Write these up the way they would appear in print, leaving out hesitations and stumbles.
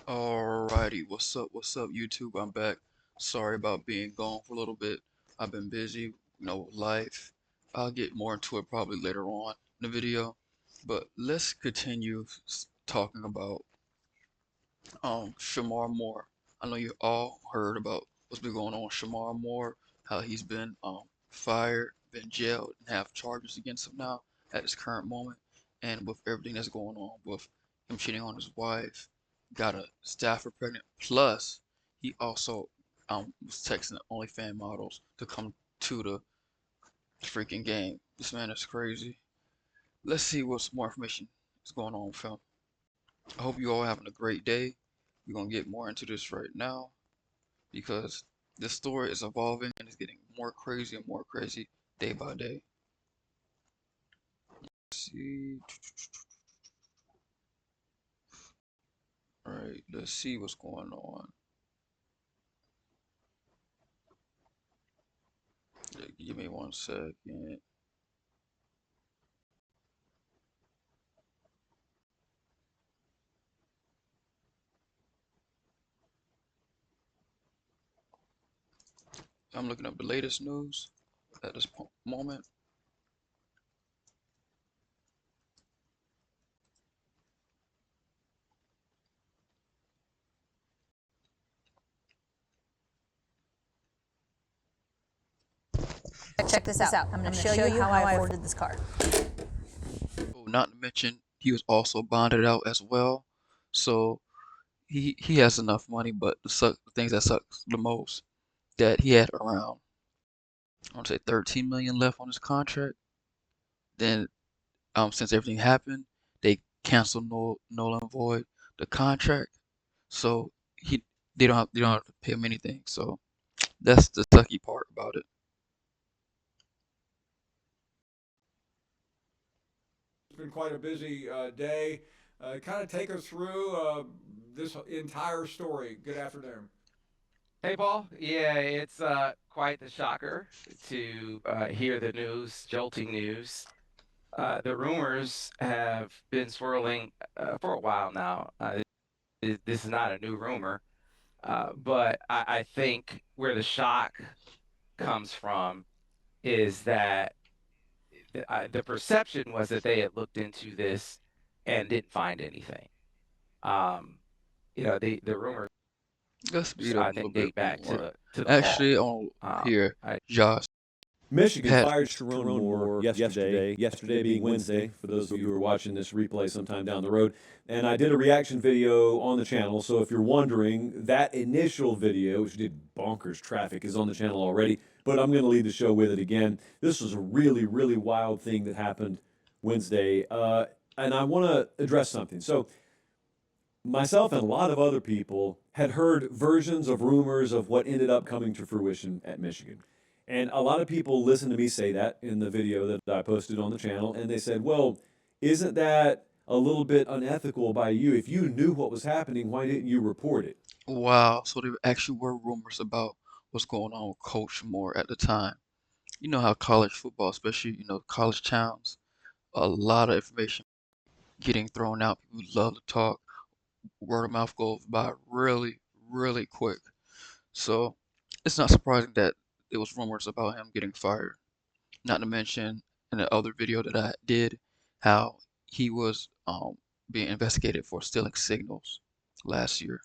Alrighty, what's up, YouTube? I'm back. Sorry about being gone for a little bit. I've been busy, life. I'll get more into it probably later on in the video. But let's continue talking about Shamar Moore. I know you all heard about what's been going on with Shamar Moore, how he's been fired, been jailed, and have charges against him now at this current moment. And with everything that's going on with him cheating on his wife, got a staffer pregnant, plus he also was texting the OnlyFans models to come to the freaking game. This man is crazy. Let's see what's more information is going on with him. I hope you all having a great day. We're gonna get more into this right now because this story is evolving and it's getting more crazy and more crazy day by day. Let's see. Alright, let's see what's going on. Give me 1 second. I'm looking up the latest news at this moment. Check this out. I'm going to show you how I afforded this car. Oh, not to mention, he was also bonded out as well. So he has enough money, but the things that suck the most that he had around, I want to say 13 million left on his contract. Then since everything happened, they canceled null and void the contract. So he they don't have to pay him anything. So that's the sucky part about it. It's been quite a busy day. Kind of take us through this entire story. Good afternoon. Hey, Paul. Yeah, it's quite the shocker to hear the news, jolting news. The rumors have been swirling for a while now. This is not a new rumor, but I think where the shock comes from is that the perception was that they had looked into this and didn't find anything. Um, the rumors Let's speed up I a little think bit date back to more. the fall. Actually, on here, Josh Michigan had fired Sherrone Moore yesterday being Wednesday, for those of you who are watching this replay sometime down the road. And I did a reaction video on the channel, so if you're wondering, that initial video, which did bonkers traffic, is on the channel already, but I'm going to lead the show with it again. This was a really, really wild thing that happened Wednesday, and I want to address something. So, myself and a lot of other people had heard versions of rumors of what ended up coming to fruition at Michigan. And a lot of people listened to me say that in the video that I posted on the channel, and they said, well, isn't that a little bit unethical by you? If you knew what was happening, why didn't you report it? wow. So there actually were rumors about what's going on with Coach Moore at the time. You know how college football, especially college towns, a lot of information getting thrown out. People love to talk. Word of mouth goes by really, really quick. So it's not surprising that there was rumors about him getting fired. Not to mention in the other video that I did, how he was being investigated for stealing signals last year.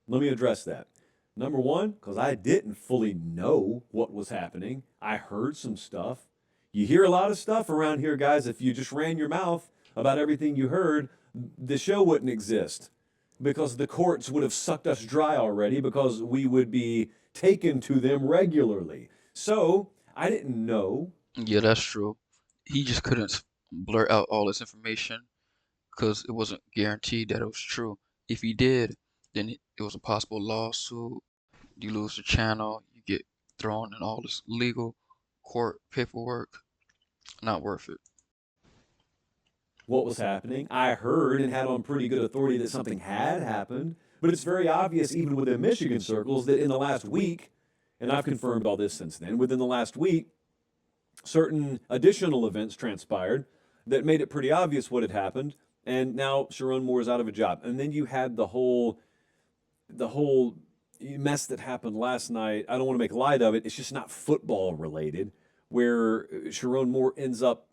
Let me address that. Number one, because I didn't fully know what was happening. I heard some stuff. You hear a lot of stuff around here, guys. If you just ran your mouth about everything you heard, the show wouldn't exist because the courts would have sucked us dry already because we would be taken to them regularly. So I didn't know. Yeah, that's true. He just couldn't blurt out all this information because it wasn't guaranteed that it was true. If he did, then it was a possible lawsuit. You lose the channel, you get thrown in all this legal court paperwork. Not worth it. What was happening. I heard and had on pretty good authority that something had happened, but it's very obvious, even within Michigan circles, that in the last week, and I've confirmed all this since then, within the last week, certain additional events transpired that made it pretty obvious what had happened. And now Sherrone Moore is out of a job. And then you had the whole mess that happened last night. I don't want to make light of it. It's just not football related, where Sherrone Moore ends up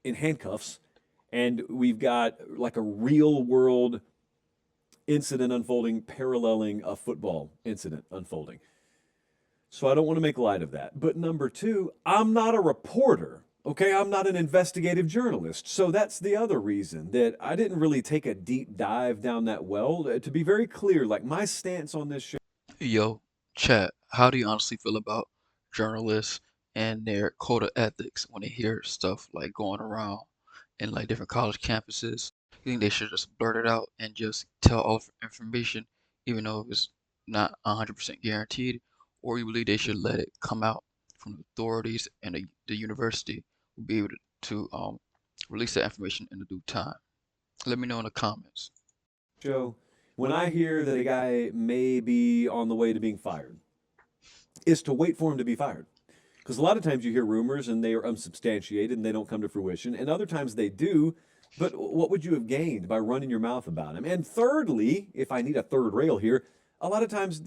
in handcuffs, and we've got like a real world incident unfolding, paralleling a football incident unfolding. So I don't want to make light of that. But number two, I'm not a reporter. Okay, I'm not an investigative journalist. So that's the other reason that I didn't really take a deep dive down that well. To be very clear, like my stance on this show. Yo, chat, how do you honestly feel about journalists and their code of ethics when they hear stuff like going around in like different college campuses? You think they should just blurt it out and just tell all the information, even though it's not 100% guaranteed? Or you believe they should let it come out from the authorities and the university will be able to release that information in the due time? Let me know in the comments. Show, when I hear that a guy may be on the way to being fired, is to wait for him to be fired. Because a lot of times you hear rumors and they are unsubstantiated and they don't come to fruition, and other times they do. But what would you have gained by running your mouth about him? And thirdly, if I need a third rail here, a lot of times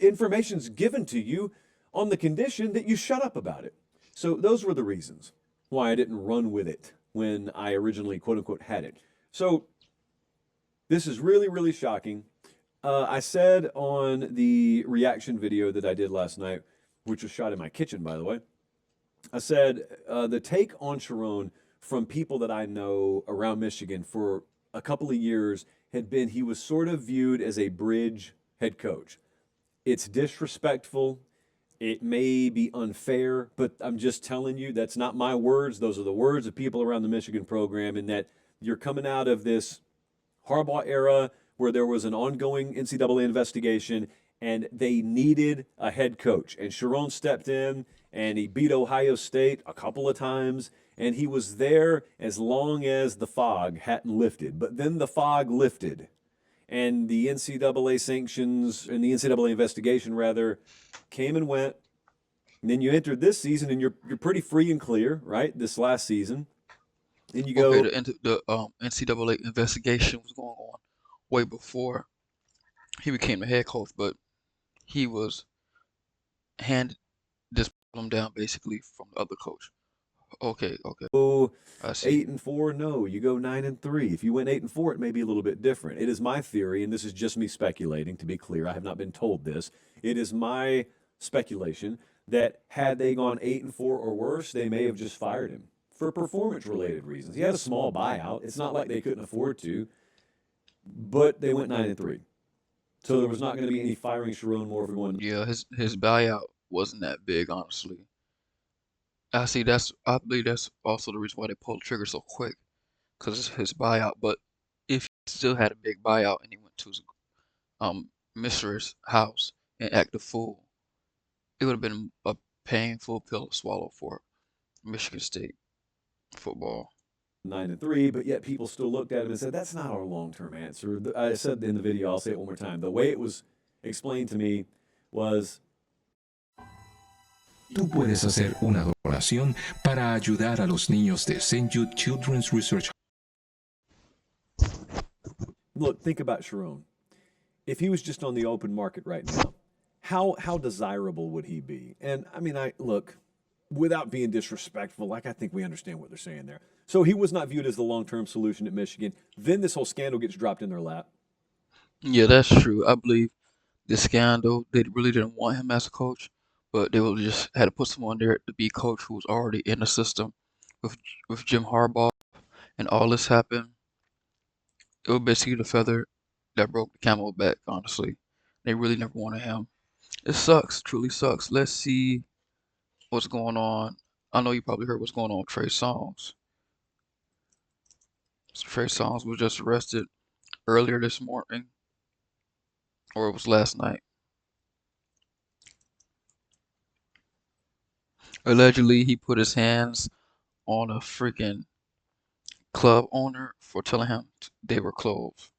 information's given to you on the condition that you shut up about it. So those were the reasons why I didn't run with it when I originally, quote unquote, had it. So this is really, really shocking. I said on the reaction video that I did last night, which was shot in my kitchen, by the way, I said the take on Sherrone from people that I know around Michigan for a couple of years had been he was sort of viewed as a bridge head coach. It's disrespectful. It may be unfair, but I'm just telling you, that's not my words. Those are the words of people around the Michigan program, and that you're coming out of this Harbaugh era where there was an ongoing NCAA investigation and they needed a head coach. And Sherrone stepped in and he beat Ohio State a couple of times, and he was there as long as the fog hadn't lifted. But then the fog lifted, and the NCAA sanctions and the NCAA investigation rather came and went. And then you entered this season and you're pretty free and clear, right? This last season. Then you go. Okay, the NCAA investigation was going on way before he became the head coach, but he was handed this problem down basically from the other coach. Okay. Oh, I see. 8-4, no, you go 9-3. If you went 8-4, it may be a little bit different. It is my theory, and this is just me speculating, to be clear. I have not been told this. It is my speculation that had they gone 8-4 or worse, they may have just fired him for performance-related reasons. He had a small buyout. It's not like they couldn't afford to, but they went 9-3. So there was not going to be any firing Sherrone Moore for going. Yeah, his buyout wasn't that big, honestly. I believe that's also the reason why they pulled the trigger so quick, because it's his buyout. But if he still had a big buyout and he went to his mistress' house and acted a fool, it would have been a painful pill to swallow for Michigan State football. 9-3, but yet people still looked at him and said, that's not our long-term answer. I said in the video, I'll say it one more time. The way it was explained to me was, Tú puedes hacer una donación para ayudar a los niños de St. Jude Children's Research. look, think about Sherrone. If he was just on the open market right now, how desirable would he be? And I mean, look, without being disrespectful, like I think we understand what they're saying there. So he was not viewed as the long-term solution at Michigan. Then this whole scandal gets dropped in their lap. Yeah, that's true. I believe the scandal, they really didn't want him as a coach, but they would just had to put someone there to be coach who was already in the system with Jim Harbaugh, and all this happened. It was basically the feather that broke the camel's back, honestly. They really never wanted him. It sucks, truly sucks. Let's see what's going on. I know you probably heard what's going on with Trey Songz. Trey Songz was just arrested earlier this morning, or it was last night. Allegedly, he put his hands on a freaking club owner for telling him they were closed.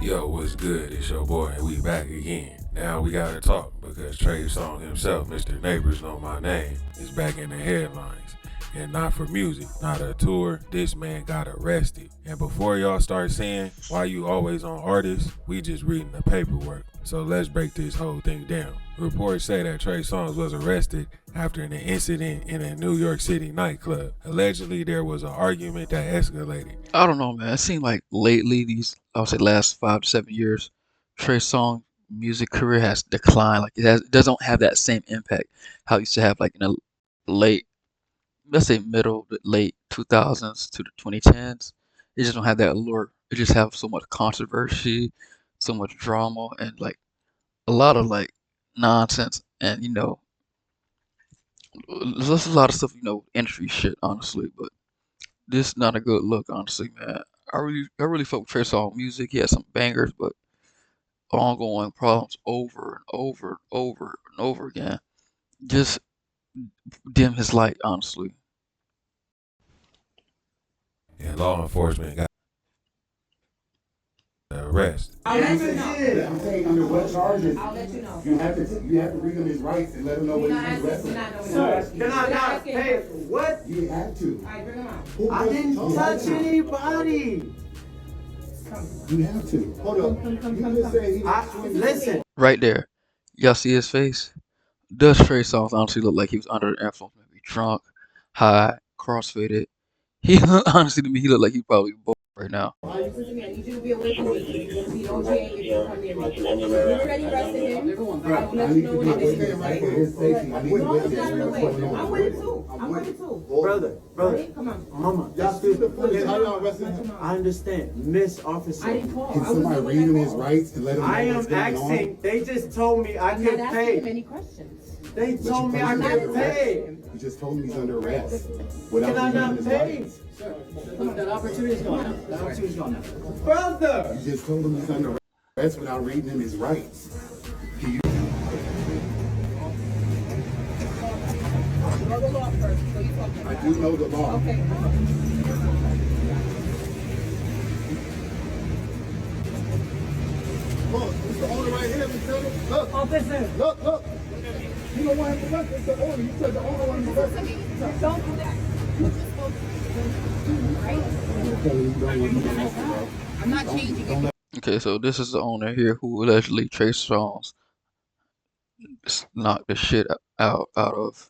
Yo, what's good? It's your boy, and we back again. Now we gotta talk because Trey Songz himself, Mr. Neighbors Know My Name, is back in the headlines. and not for music, not a tour. This man got arrested. And before y'all start saying, why you always on artists, we just reading the paperwork. So let's break this whole thing down. Reports say that Trey Songz was arrested after an incident in a New York City nightclub. Allegedly, there was an argument that escalated. I don't know, man. It seemed like lately, I would say last 5 to 7 years, Trey Songz music career has declined. Like it doesn't have that same impact how it used to have like in the late, let's say middle to late 2000s to the 2010s. It just don't have that allure. It just have so much controversy, so much drama, and like a lot of like nonsense, and there's a lot of stuff, industry shit, honestly. But this not a good look, honestly, man. I really fuck with Trey Songz music. He has some bangers, but ongoing problems over and over and over and over again. Just dim his light, honestly. And law enforcement got arrested. I'm saying under what charges? I'll let you know. You have to read him his rights and let him know what he's arrested. Sir, can I not pay? What? You have to. Alright, bring him out. I didn't touch anybody. You have to. Hold on. You just say he Listen. Right there, y'all see his face? Does Trey Songz honestly look like he was under the influence? Maybe drunk, high, crossfaded. He honestly, to me, he looked like he probably bored right now. I need you to be away from me. You don't change if you don't come near me. You already arrested him. I will let you know what it is. I'm with it too. I'm with it too. Brother. Come on. Mama. Y'all see the footage. How y'all arrested him? I understand. Miss Officer. I didn't call. Can somebody read him his rights and let him know I what's am going asking. on? They just told me I I'm not could asking him pay. any questions. They told me I I'm not could pay. You just told him he's under arrest. Can I not pay? That opportunity's gone now. That opportunity's gone now. Brother. You just told him he's under arrest without reading him his rights. I do know the law. Okay. Look, it's the owner right here. Look, Officer. look. You don't want him to arrest. It's the owner. You said the owner wanted to arrest him. Don't do that. I'm not changing it. Okay, so this is the owner here who allegedly Trey Songz knocked the shit out of.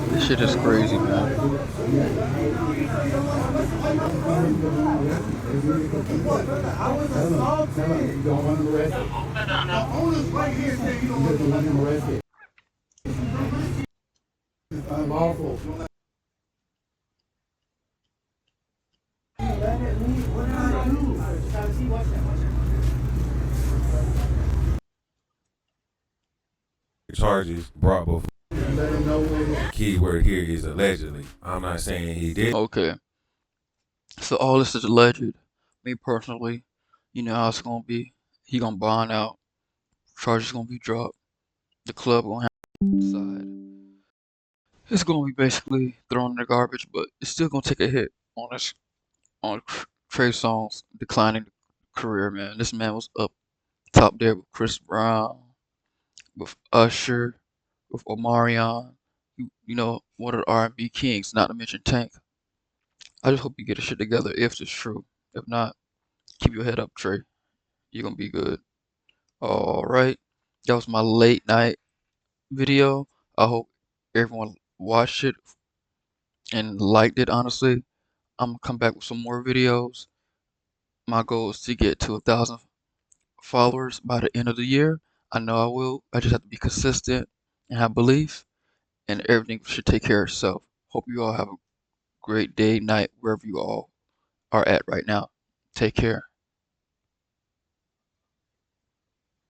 This shit is crazy, man. Unlawful. Charges brought before. Key word here is allegedly. I'm not saying he did. Okay, so all this is alleged. Me personally, you know how it's gonna be. He gonna bond out. Charges gonna be dropped. The club gonna have side. It's gonna be basically thrown in the garbage, but it's still gonna take a hit on Trey Songz declining career, man. This man was up top there with Chris Brown, with Usher, with Omarion. One of the R&B kings, not to mention Tank. I just hope you get the shit together if it's true. If not, keep your head up, Trey. You're gonna be good. All right, that was my late night video. I hope everyone watched it and liked it. Honestly, I'm gonna come back with some more videos. My goal is to get to 1,000 followers by the end of the year. I know I will. I just have to be consistent and have belief, and everything should take care of itself. Hope you all have a great day, night, wherever you all are at right now. Take care.